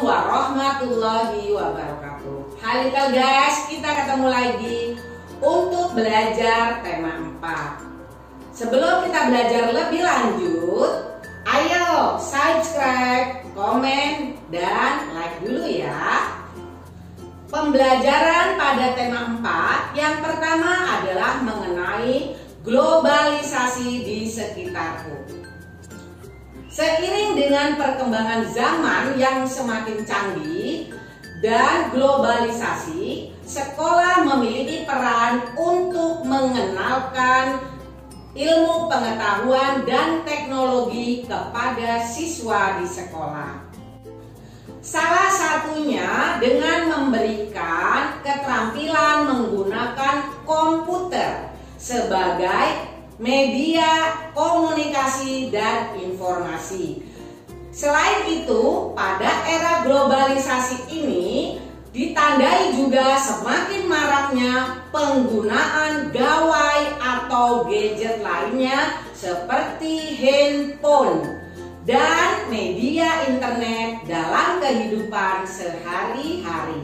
warahmatullahi wabarakatuh. Halo guys, kita ketemu lagi untuk belajar tema 4. Sebelum kita belajar lebih lanjut, ayo subscribe, komen, dan like dulu ya. Pembelajaran pada tema 4 yang pertama adalah mengenai globalisasi di sekitarku. Seiring dengan perkembangan zaman yang semakin canggih dan globalisasi, sekolah memiliki peran untuk mengenalkan ilmu pengetahuan dan teknologi kepada siswa di sekolah. Salah satunya dengan memberikan keterampilan menggunakan komputer sebagai media komunikasi dan informasi. Selain itu, pada era globalisasi ini ditandai juga semakin maraknya penggunaan gawai atau gadget lainnya seperti handphone dan media internet dalam kehidupan sehari-hari.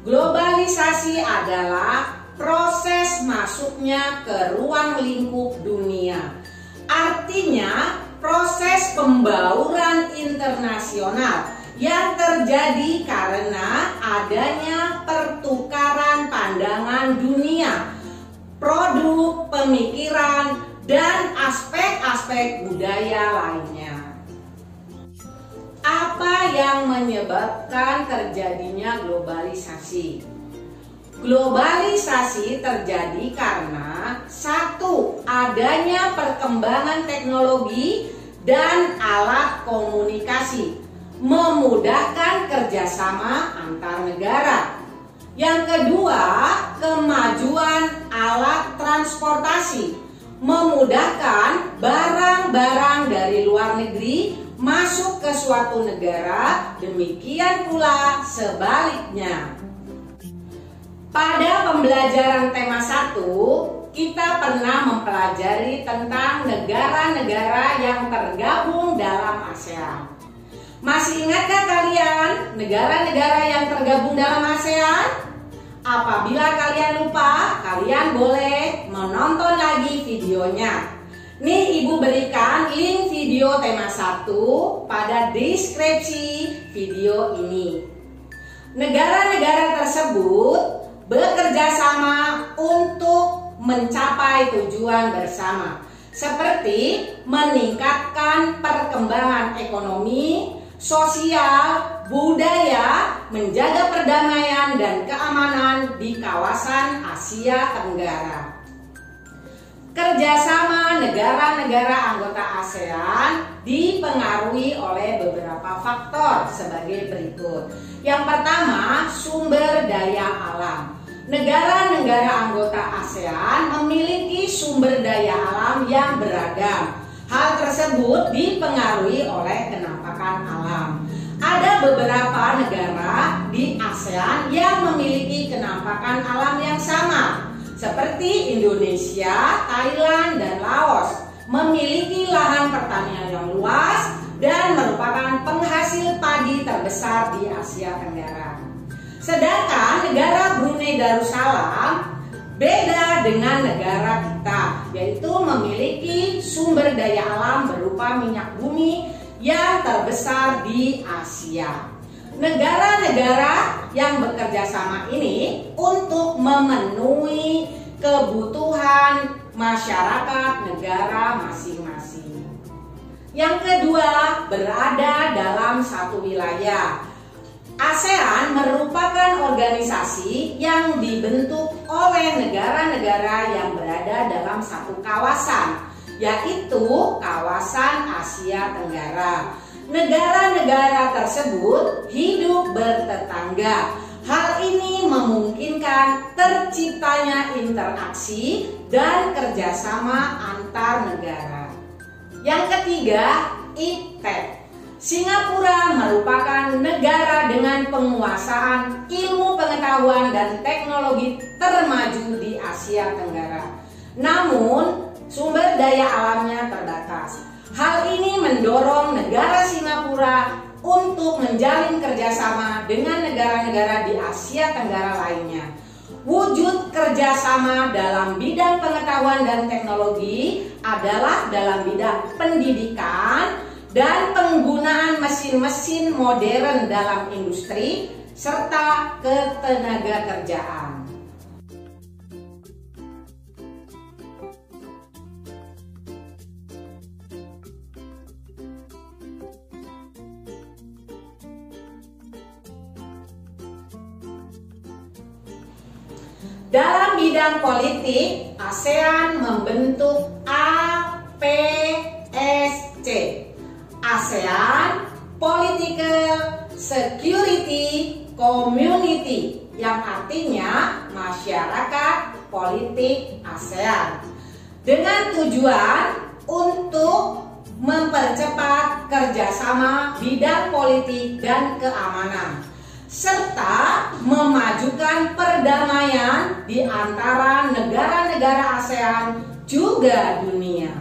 Globalisasi adalah proses masuknya ke ruang lingkup dunia. Artinya, proses pembauran internasional yang terjadi karena adanya pertukaran pandangan dunia, produk, pemikiran, dan aspek-aspek budaya lainnya. Apa yang menyebabkan terjadinya globalisasi? Globalisasi terjadi karena satu, adanya perkembangan teknologi dan alat komunikasi memudahkan kerjasama antar negara. Yang kedua, kemajuan alat transportasi memudahkan barang-barang dari luar negeri masuk ke suatu negara, demikian pula sebaliknya. Pada pembelajaran tema 1, kita pernah mempelajari tentang negara-negara yang tergabung dalam ASEAN. Masih ingatkah kalian negara-negara yang tergabung dalam ASEAN? Apabila kalian lupa, kalian boleh menonton lagi videonya. Nih, Ibu berikan link video tema 1 pada deskripsi video ini. Negara-negara tersebut bekerja sama untuk mencapai tujuan bersama, seperti meningkatkan perkembangan ekonomi, sosial, budaya, menjaga perdamaian dan keamanan di kawasan Asia Tenggara. Kerjasama negara-negara anggota ASEAN dipengaruhi oleh beberapa faktor sebagai berikut. Yang pertama, sumber daya alam. Negara-negara anggota ASEAN memiliki sumber daya alam yang beragam. Hal tersebut dipengaruhi oleh kenampakan alam. Ada beberapa negara di ASEAN yang memiliki kenampakan alam yang sama, seperti Indonesia, Thailand, dan Laos, memiliki lahan pertanian yang luas dan merupakan penghasil padi terbesar di Asia Tenggara. Sedangkan negara Brunei Darussalam beda dengan negara kita, yaitu memiliki sumber daya alam berupa minyak bumi yang terbesar di Asia. Negara-negara yang bekerja sama ini untuk memenuhi kebutuhan masyarakat negara masing-masing. Yang kedua, berada dalam satu wilayah. ASEAN merupakan organisasi yang dibentuk oleh negara-negara yang berada dalam satu kawasan, yaitu kawasan Asia Tenggara. Negara-negara tersebut hidup bertetangga. Hal ini memungkinkan terciptanya interaksi dan kerjasama antar negara. Yang ketiga, IPTEK. Singapura merupakan negara dengan penguasaan ilmu pengetahuan dan teknologi termaju di Asia Tenggara. Namun, sumber daya alamnya terbatas. Hal ini mendorong negara Singapura untuk menjalin kerjasama dengan negara-negara di Asia Tenggara lainnya. Wujud kerjasama dalam bidang pengetahuan dan teknologi adalah dalam bidang pendidikan dan penggunaan mesin-mesin modern dalam industri serta ketenagakerjaan. Dalam bidang politik, ASEAN membentuk APSC, ASEAN Political Security Community, yang artinya masyarakat politik ASEAN, dengan tujuan untuk mempercepat kerjasama bidang politik dan keamanan, serta memajukan perdamaian di antara negara-negara ASEAN juga dunia.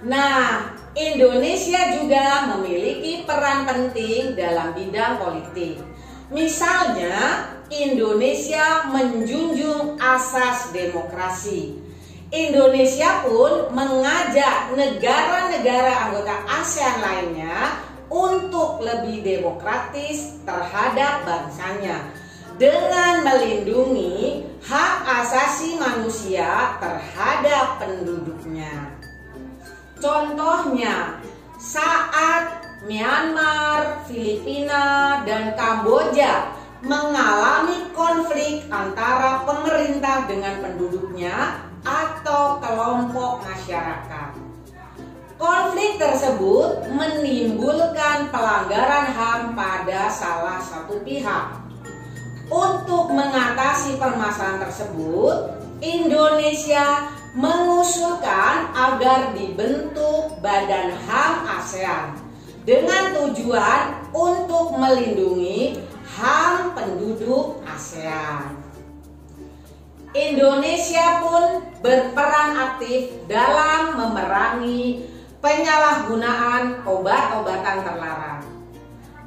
Nah, Indonesia juga memiliki peran penting dalam bidang politik. Misalnya, Indonesia menjunjung asas demokrasi. Indonesia pun mengajak negara-negara anggota ASEAN lainnya untuk lebih demokratis terhadap bangsanya dengan melindungi hak asasi manusia terhadap penduduknya. Contohnya, saat Myanmar, Filipina, dan Kamboja mengalami konflik antara pemerintah dengan penduduknya atau kelompok masyarakat. Konflik tersebut menimbulkan pelanggaran HAM pada salah satu pihak. Untuk mengatasi permasalahan tersebut, Indonesia mengusulkan agar dibentuk Badan HAM ASEAN dengan tujuan untuk melindungi HAM penduduk ASEAN. Indonesia pun berperan aktif dalam memerangi penyalahgunaan obat-obatan terlarang.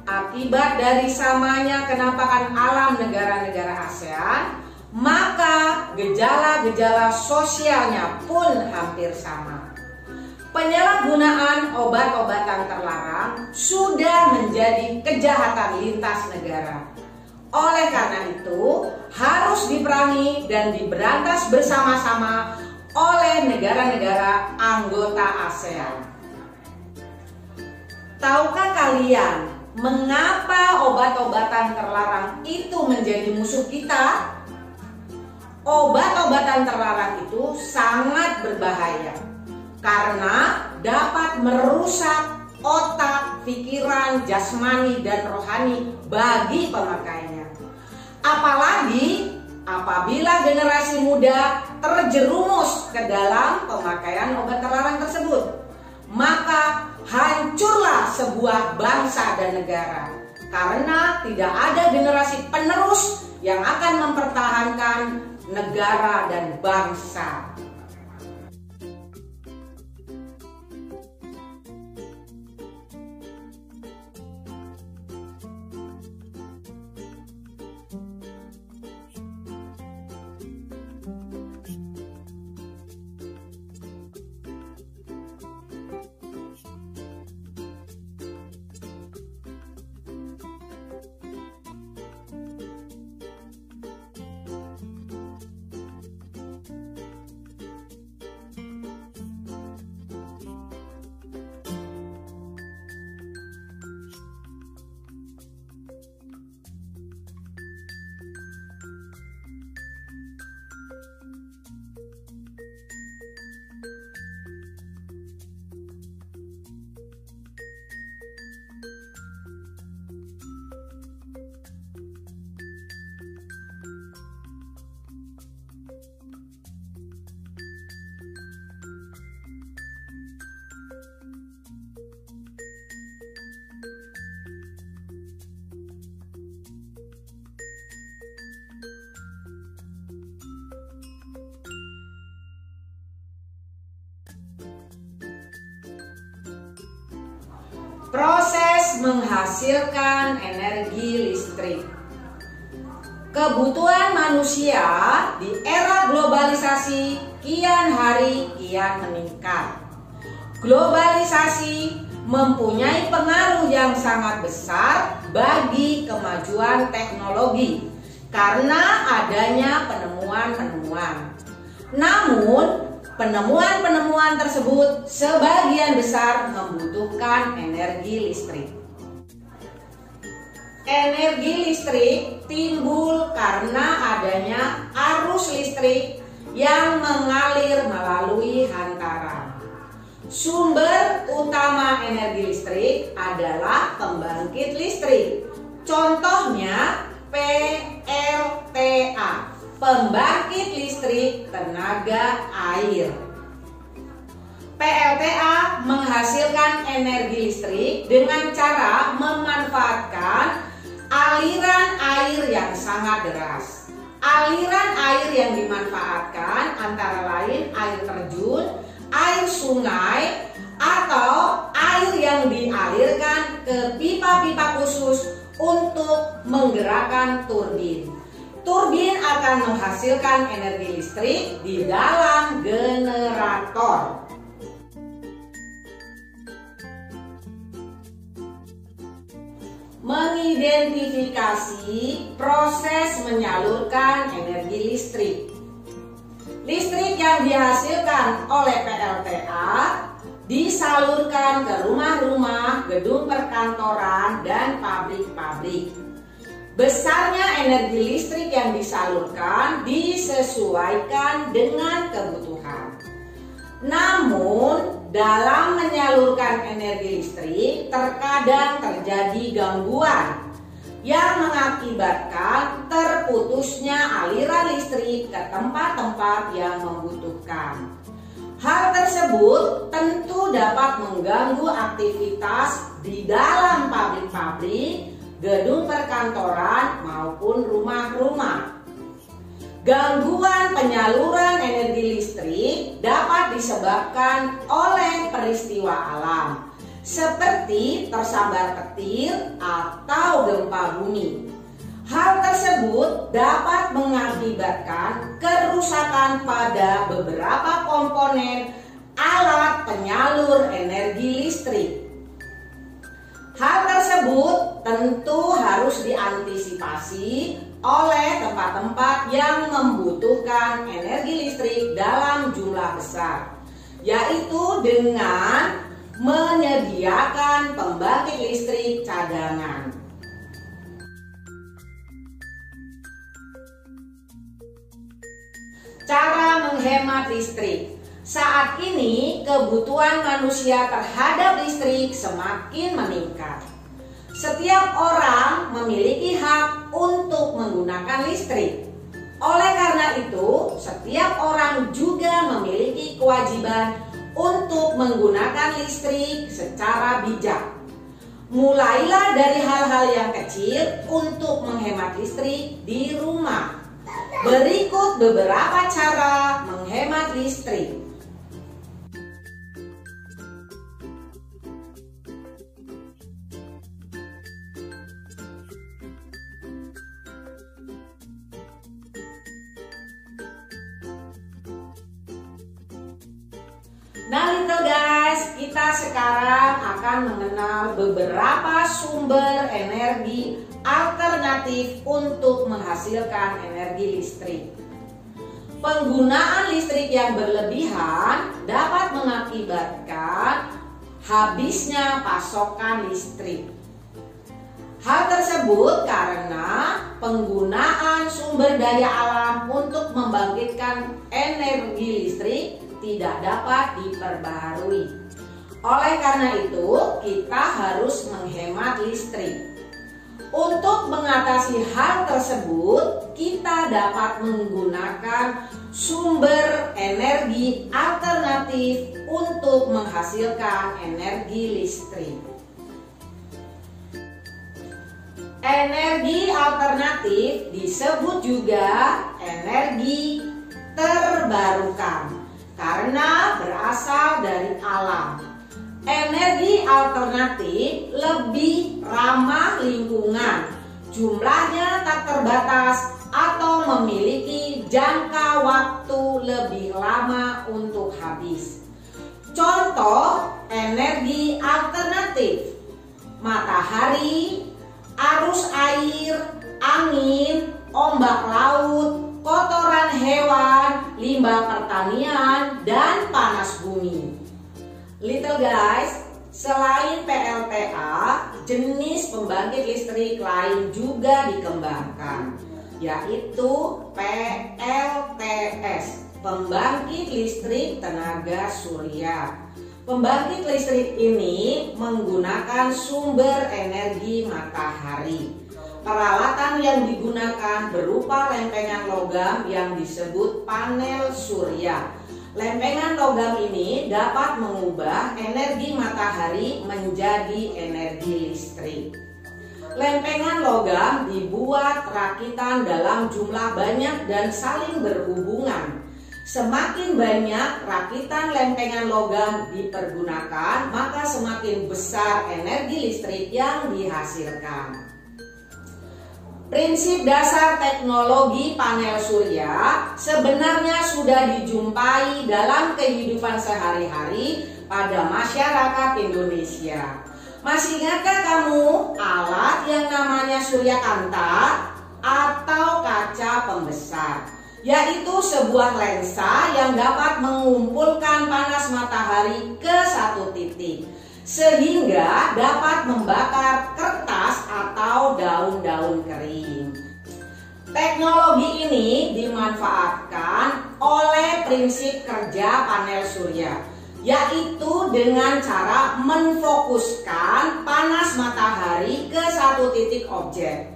Akibat dari samanya kenampakan alam negara-negara ASEAN, maka gejala-gejala sosialnya pun hampir sama. Penyalahgunaan obat-obatan terlarang sudah menjadi kejahatan lintas negara. Oleh karena itu, harus diperangi dan diberantas bersama-sama oleh negara-negara anggota ASEAN. Tahukah kalian mengapa obat-obatan terlarang itu menjadi musuh kita? Obat-obatan terlarang itu sangat berbahaya karena dapat merusak otak, pikiran, jasmani, dan rohani bagi pemakainya. Apalagi apabila generasi muda terjerumus ke dalam pemakaian obat terlarang tersebut, maka hancurlah sebuah bangsa dan negara karena tidak ada generasi penerus yang akan mempertahankan negara dan bangsa. menghasilkan energi listrik. Kebutuhan manusia di era globalisasi kian hari kian meningkat. Globalisasi mempunyai pengaruh yang sangat besar bagi kemajuan teknologi karena adanya penemuan-penemuan. Namun, penemuan-penemuan tersebut sebagian besar membutuhkan energi listrik. Energi listrik timbul karena adanya arus listrik yang mengalir melalui hantaran. Sumber utama energi listrik adalah pembangkit listrik. Contohnya PLTA, pembangkit listrik tenaga air. PLTA menghasilkan energi listrik dengan cara memanfaatkan aliran air yang sangat deras. Aliran air yang dimanfaatkan antara lain air terjun, air sungai, atau air yang dialirkan ke pipa-pipa khusus untuk menggerakkan turbin. Turbin akan menghasilkan energi listrik di dalam generator. Mengidentifikasi proses menyalurkan energi listrik. Listrik yang dihasilkan oleh PLTA disalurkan ke rumah-rumah, gedung perkantoran, dan pabrik-pabrik. Besarnya energi listrik yang disalurkan disesuaikan dengan kebutuhan. Namun, dalam menyalurkan energi listrik terkadang terjadi gangguan yang mengakibatkan terputusnya aliran listrik ke tempat-tempat yang membutuhkan. Hal tersebut tentu dapat mengganggu aktivitas di dalam pabrik-pabrik, gedung perkantoran, maupun rumah-rumah. Gangguan penyaluran energi listrik dapat disebabkan oleh peristiwa alam, seperti tersambar petir atau gempa bumi. Hal tersebut dapat mengakibatkan kerusakan pada beberapa komponen alat penyalur energi listrik. Hal tersebut tentu harus diantisipasi oleh tempat-tempat yang membutuhkan energi listrik dalam jumlah besar, yaitu dengan menyediakan pembangkit listrik cadangan. Cara menghemat listrik. Saat ini kebutuhan manusia terhadap listrik semakin meningkat. Setiap orang memiliki hak untuk menggunakan listrik. Oleh karena itu, setiap orang juga memiliki kewajiban untuk menggunakan listrik secara bijak. Mulailah dari hal-hal yang kecil untuk menghemat listrik di rumah. Berikut beberapa cara menghemat listrik. Nah little guys, kita sekarang akan mengenal beberapa sumber energi alternatif untuk menghasilkan energi listrik. Penggunaan listrik yang berlebihan dapat mengakibatkan habisnya pasokan listrik. Hal tersebut karena penggunaan sumber daya alam untuk membangkitkan energi listrik tidak dapat diperbaharui. Oleh karena itu, kita harus menghemat listrik. Untuk mengatasi hal tersebut, kita dapat menggunakan sumber energi alternatif untuk menghasilkan energi listrik. Energi alternatif disebut juga energi terbarukan karena berasal dari alam. Energi alternatif lebih ramah lingkungan, jumlahnya tak terbatas atau memiliki jangka waktu lebih lama untuk habis. Contoh energi alternatif: matahari, arus air, angin, ombak laut, kotoran hewan, limbah pertanian, dan panas bumi. Little guys, selain PLTA, jenis pembangkit listrik lain juga dikembangkan, yaitu PLTS, pembangkit listrik tenaga surya. Pembangkit listrik ini menggunakan sumber energi matahari. Peralatan yang digunakan berupa lempengan logam yang disebut panel surya. Lempengan logam ini dapat mengubah energi matahari menjadi energi listrik. Lempengan logam dibuat rakitan dalam jumlah banyak dan saling berhubungan. Semakin banyak rakitan lempengan logam dipergunakan, maka semakin besar energi listrik yang dihasilkan. Prinsip dasar teknologi panel surya sebenarnya sudah dijumpai dalam kehidupan sehari-hari pada masyarakat Indonesia. Masih ingatkah kamu alat yang namanya suryakanta atau kaca pembesar? Yaitu sebuah lensa yang dapat mengumpulkan panas matahari ke satu titik, sehingga dapat membakar kertas atau daun-daun kering. Teknologi ini dimanfaatkan oleh prinsip kerja panel surya, yaitu dengan cara menfokuskan panas matahari ke satu titik objek.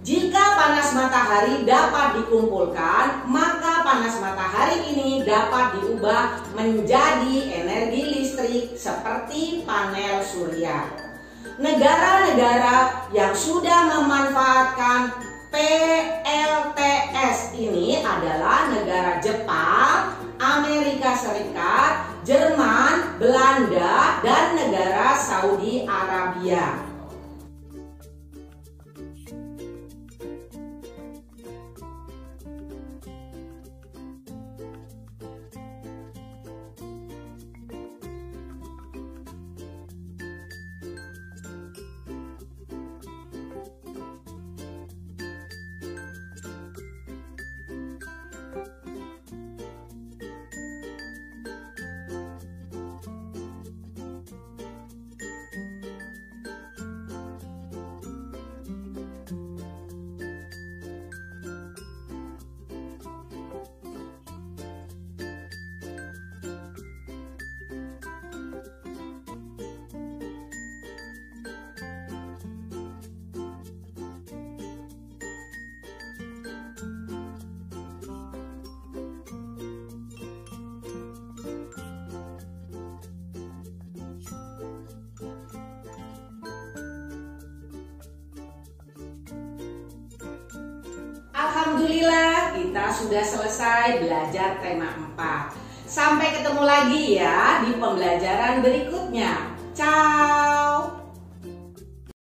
Jika panas matahari dapat dikumpulkan, maka panas matahari ini dapat diubah menjadi energi listrik seperti panel surya. Negara-negara yang sudah memanfaatkan PLTS ini adalah negara Jepang, Amerika Serikat, Jerman, Belanda, dan negara Saudi Arabia. Alhamdulillah, kita sudah selesai belajar tema 4. Sampai ketemu lagi ya di pembelajaran berikutnya. Ciao.